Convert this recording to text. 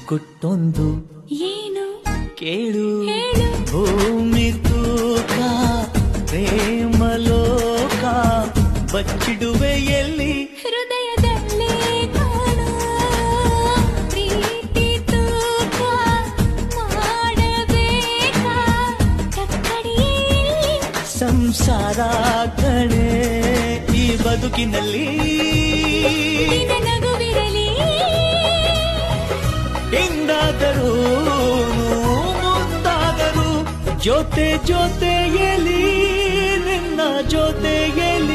ಗುಟ್ಟೊಂದು ಏನು ಕೇಳು ಹೇಳು ಭೂಮಿ ತೂಕ ಪ್ರೇಮ ಲೋಕ ಬಚ್ಚಿಡುವೆ ಎಲ್ಲಿ ಹೃದಯದಲ್ಲೇ ಕಾಣೋ ಪ್ರೀತಿ ತೂಕ ಮಾಡಬೇಕಾ ಕಕ್ಕಡಿಯಲ್ಲಿ ಸಂಸಾರ ಕಣೆ ಈ ಬದುಕಿನಲ್ಲಿ ನಿನ್ನ ನಗುವಿರಲಿ ಎಂದಾದರೂ ಮುಂದಾದರೂ ಜೊತೆ ಜೊತೆಯಲಿ ನಿನ್ನ ಜೊತೆಯಲಿ